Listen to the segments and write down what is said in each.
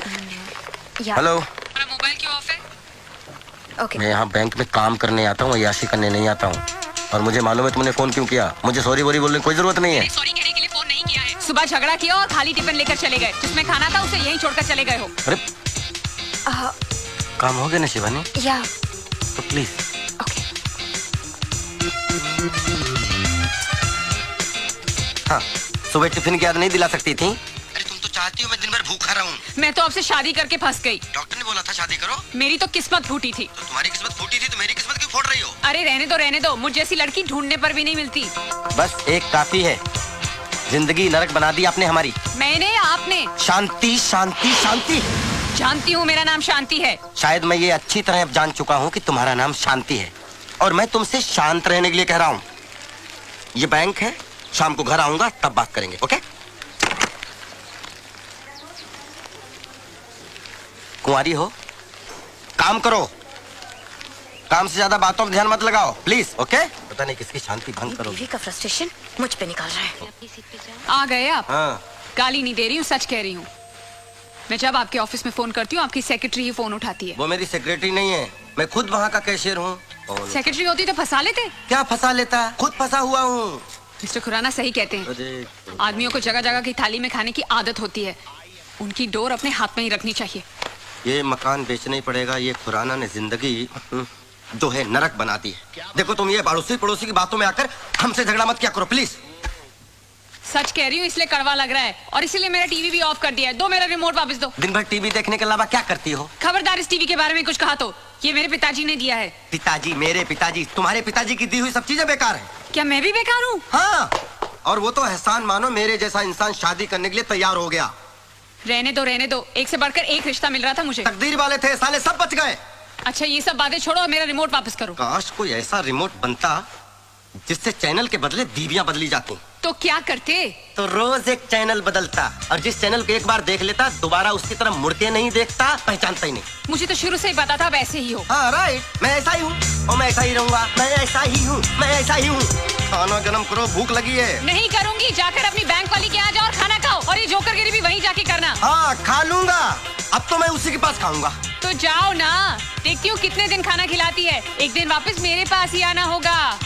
Hello. Mobile क्यों of है? मैं यहाँ बैंक में काम करने आता हूँ, अय्याशी करने नहीं आता हूँ। और मुझे मालूम है तुमने फोन क्यों किया। मुझे सॉरी वोरी बोलने की कोई जरूरत नहीं है। सॉरी कहने के लिए फोन नहीं किया है। सुबह झगड़ा किया और खाली टिफिन लेकर चले गए। जिसमें खाना था उसे यहीं छोड़कर चले गए हो। अरे काम हो गया ना शिवानी? या तो प्लीज। ओके। हाँ, सुबह टिफिन की याद नहीं दिला सकती थी? अरे तुम तो चाहती हो मैं दिन भर भूखा रहूं। मैं तो आपसे शादी करके फंस गई। डॉक्टर ने बोला था शादी करो। मेरी तो किस्मत फूटी थी। तो तुम्हारी किस्मत फूटी थी तो मेरी किस्मत क्यों फोड़ रही हो? अरे रहने दो। मुझ जैसी लड़की ढूंढने पर भी नहीं मिलती। बस एक काफी है। जिंदगी नरक बना दी आपने हमारी। मैंने? आपने? शांति शांति शांति। जानती हूँ मेरा नाम शांति है। शायद मैं ये अच्छी तरह अब जान चुका हूँ कि तुम्हारा नाम शांति है और मैं तुमसे शांत रहने के लिए कह रहा हूँ। ये बैंक है, शाम को घर आऊंगा तब बात करेंगे, ओके? कुंवारी हो, काम करो। काम से ज्यादा बातों पर ध्यान मत लगाओ प्लीज, ओके? पता नहीं किसकी शांति भंग करो। बीवी का फ्रस्ट्रेशन मुझ पे निकाल रहा है। आ गए आप? हाँ। गाली नहीं दे रही हूँ, सच कह रही हूँ। मैं जब आपके ऑफिस में फोन करती हूँ आपकी सेक्रेटरी ही फोन उठाती है। वो मेरी सेक्रेटरी नहीं है, मैं खुद वहाँ का कैशियर हूँ। सेक्रेटरी होती तो फंसा लेते। क्या फंसा लेता? खुद फंसा हुआ हूँ। मिस्टर खुराना सही कहते हैं। आदमियों को जगह जगह की थाली में खाने की आदत होती है। उनकी डोर अपने हाथ में ही रखनी चाहिए। ये मकान बेचना ही पड़ेगा। ये खुराना ने जिंदगी जो है नरक बना दी है। देखो तुम ये पड़ोसी पड़ोसी की बातों में आकर हमसे झगड़ा मत किया करो प्लीज। सच कह रही हूँ, इसलिए कड़वा लग रहा है और इसीलिए मेरा टीवी भी ऑफ कर दिया है। दो मेरा रिमोट वापस दो। दिन भर टीवी देखने के अलावा क्या करती हो? खबरदार इस टीवी के बारे में कुछ कहा तो ये मेरे पिताजी ने दिया है। पिताजी? मेरे पिताजी? तुम्हारे पिताजी की दी हुई सब चीजें बेकार है। क्या मैं भी बेकार हूँ? हाँ, और वो तो एहसान मानो मेरे जैसा इंसान शादी करने के लिए तैयार हो गया। रहने दो। एक से बढ़कर एक रिश्ता मिल रहा था मुझे। तकदीर वाले थे, साले सब बच गए। अच्छा ये सब बातें छोड़ो और मेरा रिमोट वापस करो। काश कोई ऐसा रिमोट बनता जिससे चैनल के बदले बीवियां बदली जाती। तो क्या करते? तो रोज एक चैनल बदलता और जिस चैनल को एक बार देख लेता दोबारा उसकी तरफ मुड़ के नहीं देखता, पहचानता ही नहीं। मुझे तो शुरू से ही पता था वैसे ही हो। हाँ राइट, मैं ऐसा ही हूँ और मैं ऐसा ही रहूंगा। मैं ऐसा ही हूँ। खाना गरम करो, भूख लगी है। नहीं करूंगी, जाकर अपनी बैंक वाली के यहाँ जाओ और खाना खाओ और ये जोकरगिरी भी वहीं जाके करना। हाँ खा लूंगा, अब तो मैं उसी के पास खाऊंगा। तो जाओ ना, देखती हूँ कितने दिन खाना खिलाती है। एक दिन वापस मेरे पास ही आना होगा।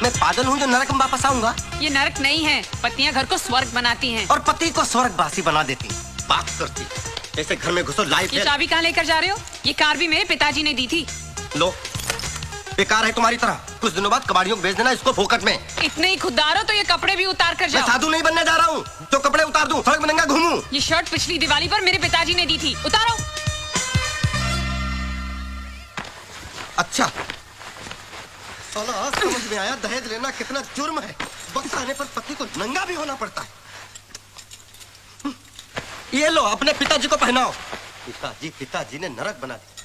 मैं पागल हूँ जो नरक में वापस आऊंगा? ये नरक नहीं है, पत्नियां घर को स्वर्ग बनाती हैं। और पति को स्वर्गवासी बना देती। बात करती जैसे घर में घुसो लाइफ। ये चाबी कहाँ लेकर जा रहे हो? ये कार भी मेरे पिताजी ने दी थी। लो, बेकार है तुम्हारी तरह। कुछ दिनों बाद कबाड़ियों को बेच देना इसको फोकट में। इतने ही खुददार हो तो ये कपड़े भी उतार कर जाओ। मैं साधु नहीं बनने जा रहा हूँ जो कपड़े उतार दूं, सड़क में नंगा घूमूं। ये शर्ट पिछली दिवाली पर मेरे पिताजी ने दी थी, उतारो। अच्छा साला आज समझ में आया दहेज लेना कितना जुर्म है। वक्त आने पर पति को नंगा भी होना पड़ता है। ये लो अपने पिताजी को पहनाओ। पिताजी ने नरक बना दिया।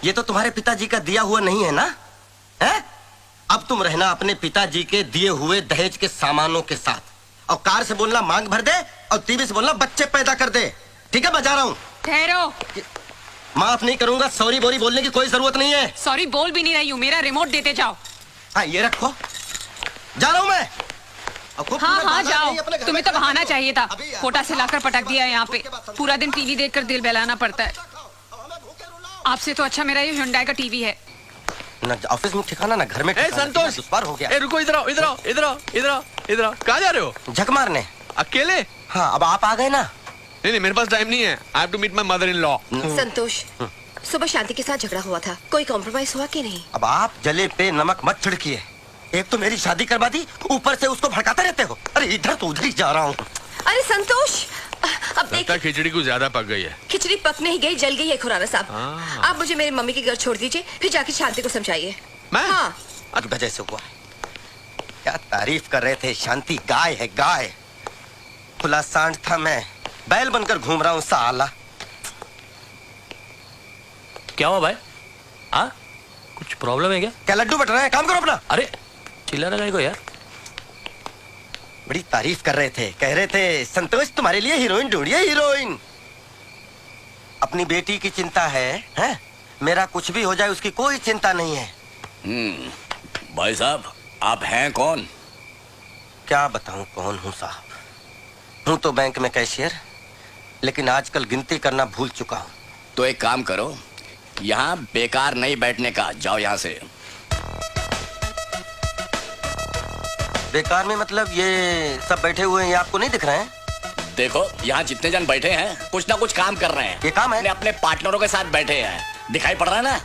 ये तो तुम्हारे पिताजी का दिया हुआ नहीं है ना? है? अब तुम रहना अपने पिताजी के दिए हुए दहेज के सामानों के साथ और कार से बोलना मांग भर दे और टीवी से बोलना बच्चे पैदा कर दे। ठीक है, बजा रहा हूँ। ठहरो। माफ नहीं करूंगा, सॉरी बोरी बोलने की कोई जरूरत नहीं है। सॉरी बोल भी नहीं रही हूँ, मेरा रिमोट देते जाओ। हाँ ये रखो, जा रहा हूँ मैं। हाँ जाओ। तुम्हें तो बहाना चाहिए था। कोटा से लाकर पटक दिया है यहाँ पे। पूरा दिन टीवी देखकर दिल बहलाना पड़ता है। आपसे तो अच्छा मेरा ये हुंडई का टीवी है। ना ऑफिस में ठिकाना ना घर में ठिकाना। संतोष, दुश्वार हो गया। रुको, इधर आओ। कहाँ जा रहे हो? झक मारने। अकेले? हाँ, अब आप आ गए ना। नहीं, मेरे पास टाइम नहीं है। I have to meet my mother-in-law. संतोष, सुबह शांति के साथ झगड़ा हुआ था, कोई कॉम्प्रोमाइज हुआ कि नहीं? अब आप जले पे नमक मत छिड़किए। एक तो मेरी शादी करवा दी, ऊपर से उसको भड़काते रहते हो। अरे इधर तो उधर ही जा रहा हूँ। अरे संतोष, अब लगता है खिचड़ी कुछ ज्यादा पक गई है। खिचड़ी पक नहीं गई, जल गई है खुराना साहब। आप मुझे मेरी मम्मी के घर छोड़ दीजिए, फिर जाके शांति को समझाइए। मैं? हाँ। आज वजह से हुआ। क्या तारीफ कर रहे थे, शांति गाय है गाय। खुला सांड था, मैं बैल बनकर घूम रहा हूँ साला। क्या हुआ भाई? हाँ, कुछ प्रॉब्लम है क्या? क्या लड्डू बट रहे हैं? काम करो अपना। अरे चिल्लाना नहीं को यार। बड़ी तारीफ कर रहे थे, कह रहे थे संतोष तुम्हारे लिए हीरोइन ढूंढिए, हीरोइन। अपनी बेटी की चिंता है? मेरा कुछ भी हो जाए उसकी कोई चिंता नहीं है। भाई साहब, आप हैं कौन? क्या बताऊं कौन हूं साहब। हूं तो बैंक में कैशियर, लेकिन आजकल गिनती करना भूल चुका हूं। तो एक काम करो, यहाँ बेकार नहीं बैठने का, जाओ यहाँ से। बेकार में मतलब ये सब बैठे हुए हैं, ये आपको नहीं दिख रहे हैं? देखो यहाँ जितने जन बैठे हैं कुछ ना कुछ काम कर रहे हैं। ये काम है? अपने पार्टनरों के साथ बैठे हैं, दिखाई पड़ रहा है ना?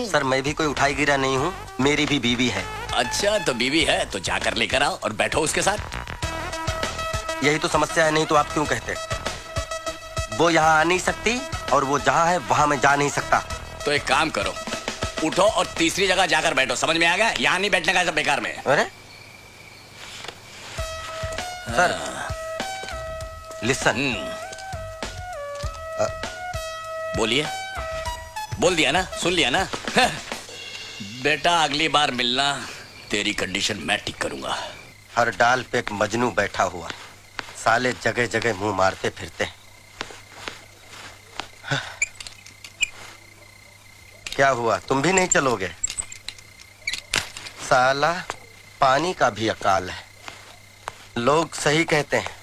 सर मैं भी कोई उठाई गिरा नहीं हूँ, मेरी भी बीवी है। अच्छा तो बीवी है तो जाकर लेकर आओ और बैठो उसके साथ। यही तो समस्या है, नहीं तो आप क्यों कहते? वो यहाँ आ नहीं सकती और वो जहाँ है वहाँ मैं जा नहीं सकता। तो एक काम करो, उठो और तीसरी जगह जाकर बैठो। समझ में आ गया? यहाँ नहीं बैठने का, सब बेकार में। अरे सर लिसन। बोलिए। बोल दिया ना, सुन लिया ना? बेटा अगली बार मिलना, तेरी कंडीशन मैं ठीक करूंगा। हर डाल पे एक मजनू बैठा हुआ, साले जगह जगह मुंह मारते फिरते हैं। क्या हुआ, तुम भी नहीं चलोगे? साला पानी का भी अकाल है। लोग सही कहते हैं,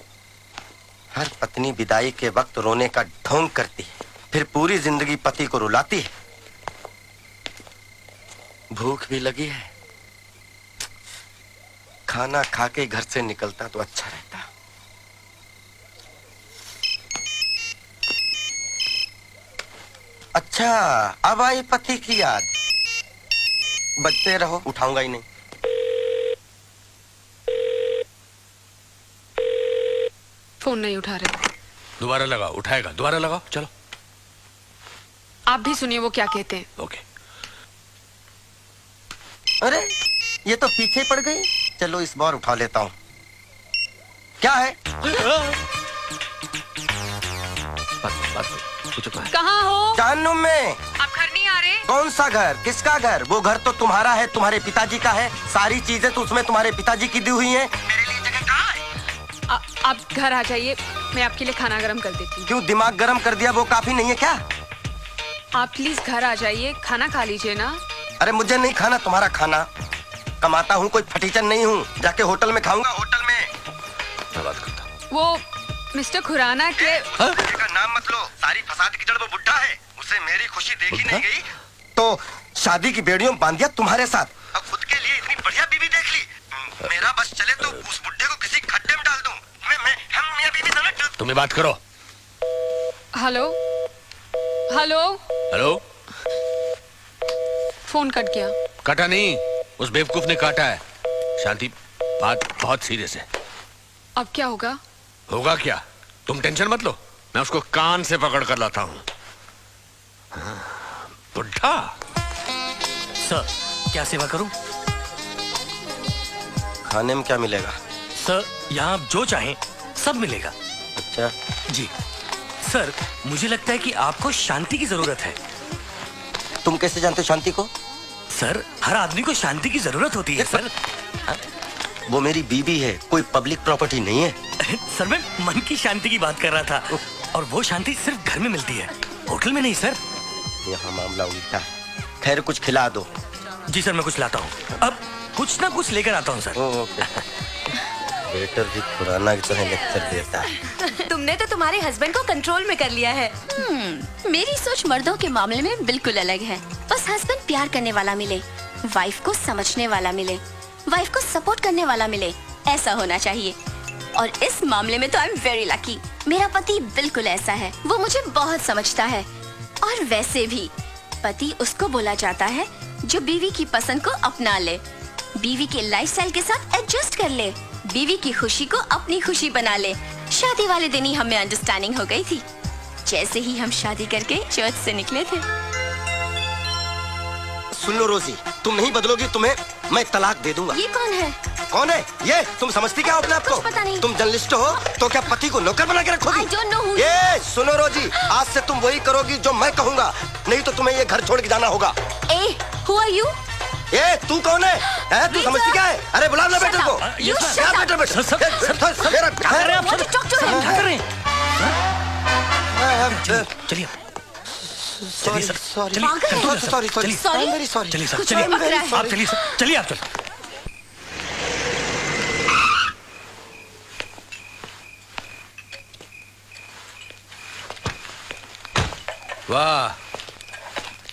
हर पत्नी विदाई के वक्त रोने का ढोंग करती है, फिर पूरी जिंदगी पति को रुलाती है। भूख भी लगी है, खाना खा के घर से निकलता तो अच्छा रहता। अच्छा अब आई पति की याद। बचते रहो, उठाऊंगा ही नहीं। फोन नहीं उठा रहे। दोबारा लगाओ, उठाएगा, दोबारा लगाओ, चलो। आप भी सुनिए वो क्या कहते हैं। ओके। अरे ये तो पीछे पड़ गई। चलो इस बार उठा लेता हूँ। क्या है? कहाँ हो? जानू में। आप घर नहीं आ रहे? कौन सा घर? किसका घर? वो घर तो तुम्हारा है, तुम्हारे पिताजी का है। सारी चीजें तो उसमें तुम्हारे पिताजी की दी हुई हैं। मेरे लिए जगह कहाँ है? आप घर आ जाइए, मैं आपके लिए खाना गर्म कर देती हूँ। क्यों दिमाग गर्म कर दिया, वो काफी नहीं है क्या? आप प्लीज घर आ जाइए, खाना खा लीजिए ना। अरे मुझे नहीं खाना तुम्हारा खाना। कमाता हूँ, कोई फटीचन नहीं हूँ। जाके होटल में खाऊंगा, होटल में। मैं बात करता हूँ। वो मिस्टर खुराना के का नाम मत लो। सारी फसाद की जड़ वो बुड्ढा है। उसे मेरी खुशी देखी नहीं गई तो शादी की बेड़ियों में बांध दिया तुम्हारे साथ। अब खुद के लिए इतनी बढ़िया बीवी देख ली। मेरा बस चले तो उस बुड्ढे को किसी खड्डे में डाल दूं। हम मियां बीवी दोनों। तुम्हें बात करो। Hello hello hello. Phone cut गया। काटा नहीं, उस बेवकूफ ने काटा है। शांति, बात बहुत सीरियस है। अब क्या होगा? होगा क्या, तुम टेंशन मत लो, मैं उसको कान से पकड़ कर लाता हूँ। बुड्ढा। सर क्या सेवा करूं? खाने में क्या मिलेगा? सर यहाँ आप जो चाहें सब मिलेगा। अच्छा जी सर, मुझे लगता है कि आपको शांति की जरूरत है। तुम कैसे जानते हो शांति को? सर हर आदमी को शांति की जरूरत होती है सर। वो मेरी बीवी है, कोई पब्लिक प्रॉपर्टी नहीं है। सर मैं मन की शांति की बात कर रहा था, और वो शांति सिर्फ घर में मिलती है, होटल में नहीं सर। यहाँ मामला उल्टा है। खैर कुछ खिला दो। जी सर मैं कुछ लाता हूँ, अब कुछ ना कुछ लेकर आता हूँ सर। ओके। वेटर भी खुराना की तरह लेक्चर देता है। तुमने तो तुम्हारे हस्बैंड को कंट्रोल में कर लिया है। मेरी सोच मर्दों के मामले में बिल्कुल अलग है। बस हस्बैंड प्यार करने वाला मिले, वाइफ को समझने वाला मिले, वाइफ को सपोर्ट करने वाला मिले, ऐसा होना चाहिए। और इस मामले में तो आई एम वेरी लकी। मेरा पति बिल्कुल ऐसा है, वो मुझे बहुत समझता है। और वैसे भी पति उसको बोला जाता है जो बीवी की पसंद को अपना ले, बीवी के लाइफस्टाइल के साथ एडजस्ट कर ले, बीवी की खुशी को अपनी खुशी बना ले। शादी वाले दिन ही हमें अंडरस्टैंडिंग हो गई थी, जैसे ही हम शादी करके चर्च से निकले थे। सुन लो रोजी, तुम नहीं बदलोगी, तुम्हें मैं तलाक दे दूंगा। ये कौन है? कौन है ये? तुम समझती क्या हो अपने आप को? कुछ पता नहीं। तुम जर्नलिस्ट हो तो क्या पति को नौकर बना के रखोगी? I don't know who- ये सुनो रोजी, आज से तुम वही करोगी जो मैं कहूँगा, नहीं तो तुम्हें ये घर छोड़ के जाना होगा। ए, who are you? ये तू कौन है? तू समझती क्या है? अरे बुला लो बेटे को। You shut क्या up. बेटे बेटे? सर, मेरा क्या कर रहे हैं आप? Want to talk to him? क्या कर रहे हैं? चलिए सॉरी सर, सॉरी चलिए, sorry sorry sorry Sorry? Very sorry. चलिए सर, कुछ चलिए और पकड़ा है। आप चलिए सर, चलिए आप चलिए। वाह,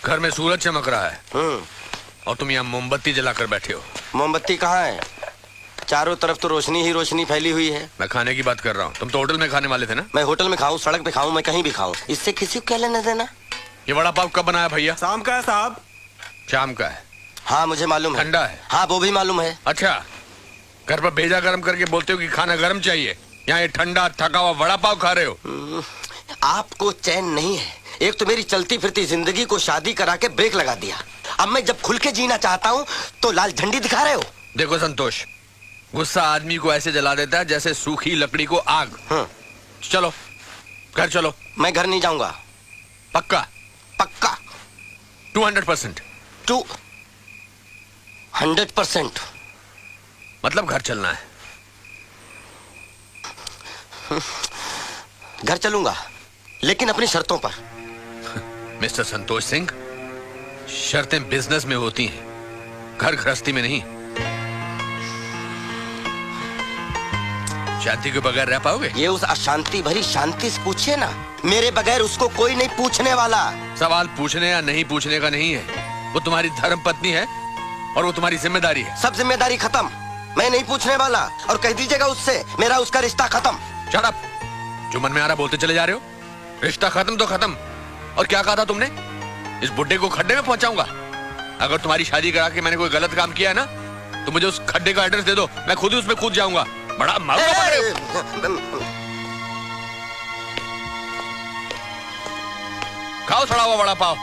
घर में सूरज चमक रहा है और तुम यहाँ मोमबत्ती जलाकर बैठे हो। मोमबत्ती कहाँ है? चारों तरफ तो रोशनी ही रोशनी फैली हुई है। मैं खाने की बात कर रहा हूँ। तुम तो होटल में खाने वाले थे ना? मैं होटल में खाऊं, सड़क पे खाऊं, मैं कहीं भी खाऊं, इससे किसी को क्या लेना देना। ये वड़ा पाव कब बनाया भैया? शाम का है साहब। शाम का है? हाँ मुझे मालूम है। ठंडा है? हाँ वो भी मालूम है। अच्छा, घर पर भेजा गरम करके बोलते हो कि खाना गरम चाहिए, यहाँ ये ठंडा थका हुआ वड़ा पाव खा रहे हो। आपको चैन नहीं है। एक तो मेरी चलती फिरती जिंदगी को शादी करा के ब्रेक लगा दिया, अब मैं जब खुल के जीना चाहता हूँ तो लाल झंडी दिखा रहे हो। देखो संतोष, गुस्सा आदमी को ऐसे जला देता है जैसे सूखी लकड़ी को आग। चलो घर चलो। मैं घर नहीं जाऊंगा। पक्का? पक्का 200%। 200%। मतलब घर चलना है? घर चलूंगा लेकिन अपनी शर्तों पर। मिस्टर संतोष सिंह, शर्तें बिजनेस में होती हैं, घर गृहस्थी में नहीं। शांति के बगैर रह पाओगे? ये उस अशांति भरी शांति से पूछिए ना, मेरे बगैर उसको कोई नहीं पूछने वाला। सवाल पूछने या नहीं पूछने का नहीं है, वो तुम्हारी धर्म पत्नी है और वो तुम्हारी जिम्मेदारी है। सब जिम्मेदारी खत्म, मैं नहीं पूछने वाला। और कह दीजिएगा उससे मेरा उसका रिश्ता खत्म। शट अप, जो मन में आ रहा बोलते चले जा रहे हो। रिश्ता खत्म तो खत्म। और क्या कहा था तुमने? इस बुड्ढे को खड्डे में पहुंचाऊंगा। अगर तुम्हारी शादी करा के मैंने कोई गलत काम किया है ना, तो मुझे उस खड्डे का एड्रेस दे दो, मैं खुद ही उसमें कूद जाऊंगा। बड़ा मारो पकड़े हो। खाओ सड़ा हुआ वड़ा पाव।